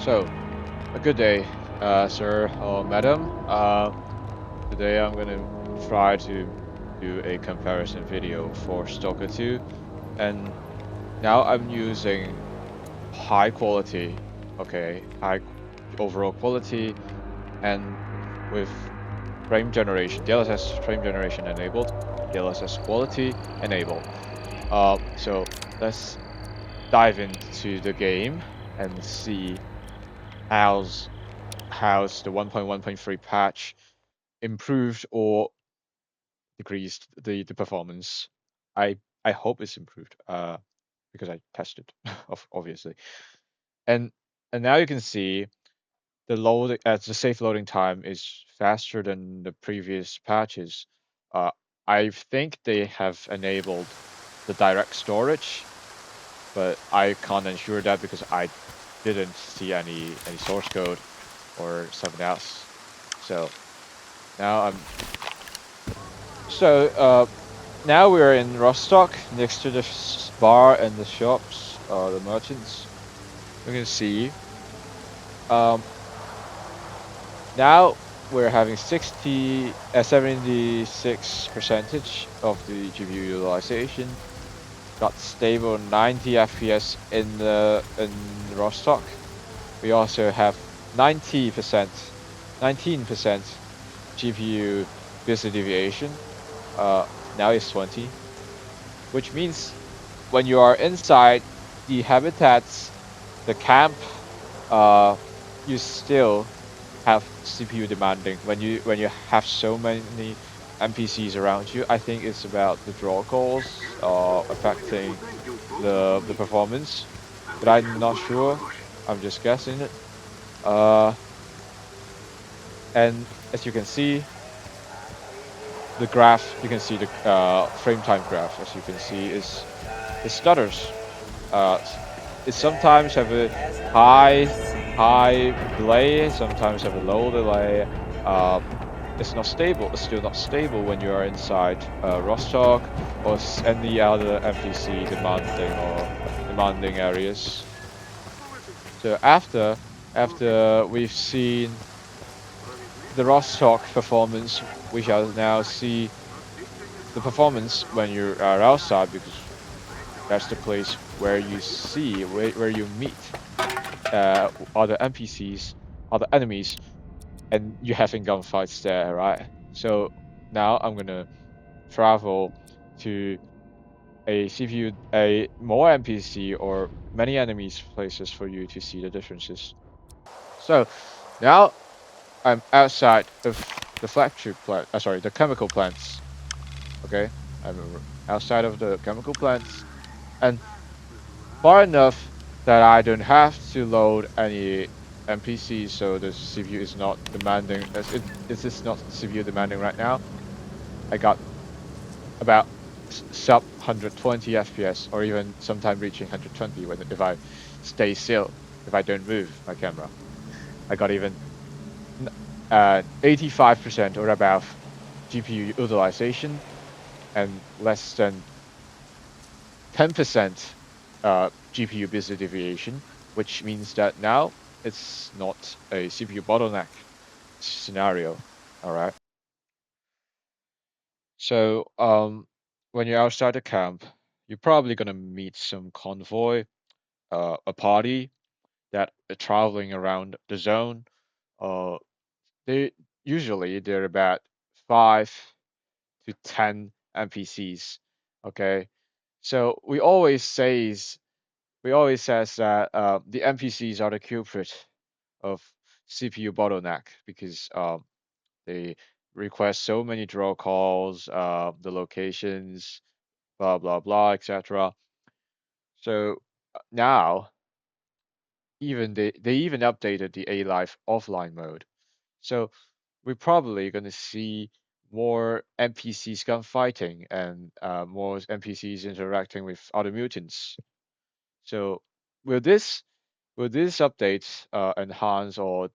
So, a good day, sir or madam. Today I'm gonna try to do a comparison video for Stalker 2, and now I'm using high quality, okay, overall quality, and with frame generation, DLSS frame generation enabled, DLSS quality enabled. So let's dive into the game and see how's how's the 1.1.3 patch improved or decreased the performance. I hope it's improved because I tested obviously. And and now you can see the safe loading time is faster than the previous patches. Uh, I think they have enabled the direct storage, but I can't ensure that because I didn't see any source code or something else. So now I'm so now we're in Rostock next to the bar and the shops, the merchants. You can see um now we're having 76 percentage of the GPU utilization. Got stable 90 FPS in Rostock. We also have 19% GPU business deviation. Now it's 20, which means when you are inside the habitats, the camp, uh, you still have CPU demanding. When you have so many NPCs around you, I think it's about the draw calls affecting the performance, but I'm not sure. I'm just guessing it. Uh, and as you can see, the graph, you can see the frame time graph. As you can see, is it stutters. Uh, it sometimes have a high delay, sometimes have a low delay. Uh, it's not stable. It's still not stable when you are inside Rostock or any other NPC demanding areas. So after we've seen the Rostock performance, we shall now see the performance when you are outside because that's the place where you see where you meet other NPCs, other enemies, and you're having gunfights there, right? So now I'm gonna travel to a CPU, a more NPC or many enemies places for you to see the differences. So now I'm outside of the flagship plant. Sorry, the chemical plants. Okay, I'm outside of the chemical plants and far enough that I don't have to load any NPCs, so the CPU is not demanding. As it is not CPU demanding right now. I got about sub 120 FPS, or even sometime reaching 120 when if I stay still, if I don't move my camera. I got even 85% or above GPU utilization and less than 10% GPU business deviation, which means that now it's not a CPU bottleneck scenario. All right. So when you're outside the camp, you're probably gonna meet some convoy, a party that are traveling around the zone. Uh, they they're about 5 to 10 NPCs. Okay, so we always says that the NPCs are the culprit of CPU bottleneck because they request so many draw calls, the locations, blah blah blah, etc. So now even they even updated the A Live offline mode. So we're probably gonna see more NPCs gunfighting and more NPCs interacting with other mutants. So will this will this update enhance or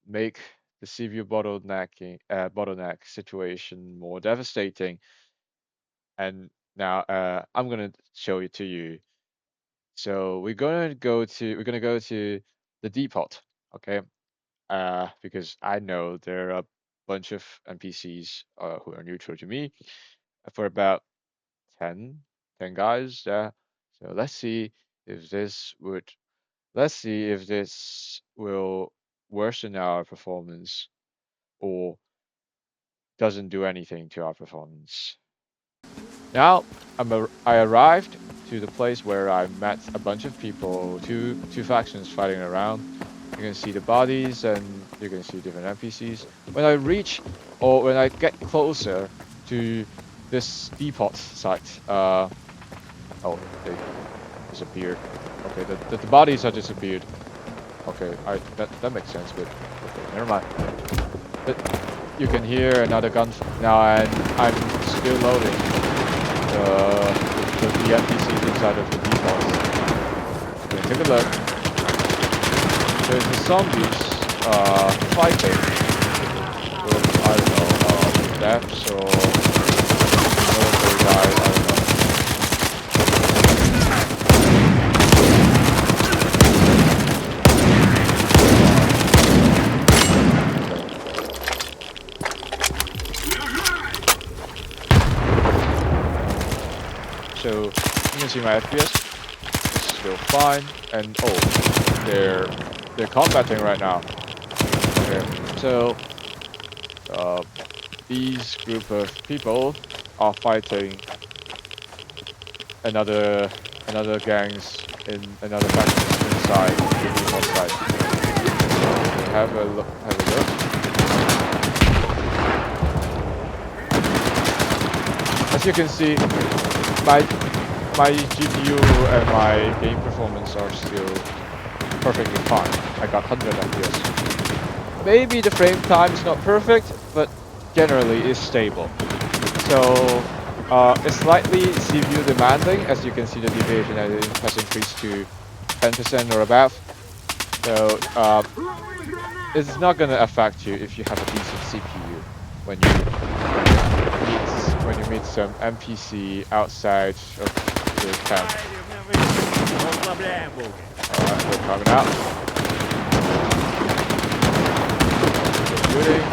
make the CPU bottleneck situation more devastating? And now I'm gonna show it to you. So we're gonna go to the depot. Okay, because I know there are a bunch of NPCs who are neutral to me for about 10 guys. So if this would let's see if this will worsen our performance or doesn't do anything to our performance. Now I arrived to the place where I met a bunch of people, two factions fighting around. You can see the bodies and you can see different NPCs. When I reach or when I get closer to this depot site, oh, they disappeared. Okay, the bodies are disappeared. Okay, that makes sense, but okay, never mind. But you can hear another gun now, and I'm still loading the NPCs inside of the defaults. Okay, take a look. There's the zombies fighting with, I don't know, deaths or military guys, I don't know. So you can see my FPS is still fine, and oh, they're combating right now. Okay, so these group of people are fighting another gangs in another faction inside the default site. So have a look. As you can see, my GPU and my game performance are still perfectly fine. I got 100 FPS. Maybe the frame time is not perfect, but generally is stable. So it's slightly CPU demanding, as you can see the deviation has increased to 10% or above. So it's not gonna affect you if you have a decent CPU when you meet some NPC outside of the camp. Alright, we're coming out. Shooting.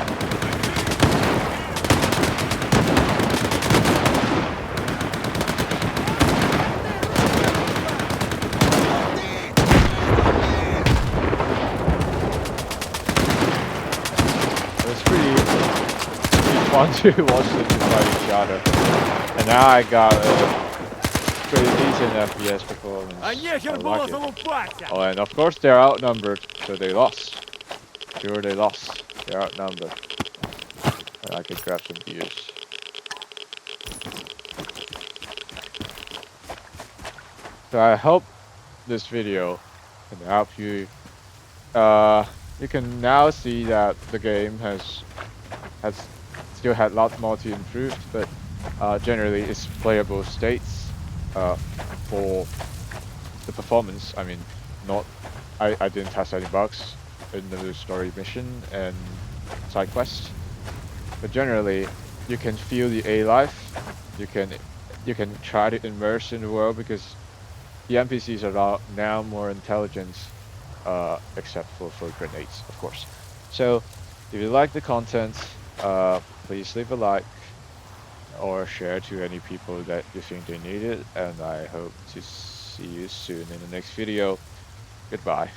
It's pretty fun to watch them fight each other. And now I got pretty decent FPS performance. I like it. Oh, and of course they're outnumbered, so they lost. Sure, they lost. They're outnumbered. And I could grab some beers. So I hope this video can help you. You can now see that the game has still had a lot more to improve, but generally it's playable states for the performance. I mean, not I didn't test any bugs in the story mission and side quest, but generally you can feel the A life. You can try to immerse in the world because the NPCs are now more intelligent, except for grenades, of course. So if you like the content, please leave a like or share to any people that you think they need it, and I hope to see you soon in the next video. Goodbye.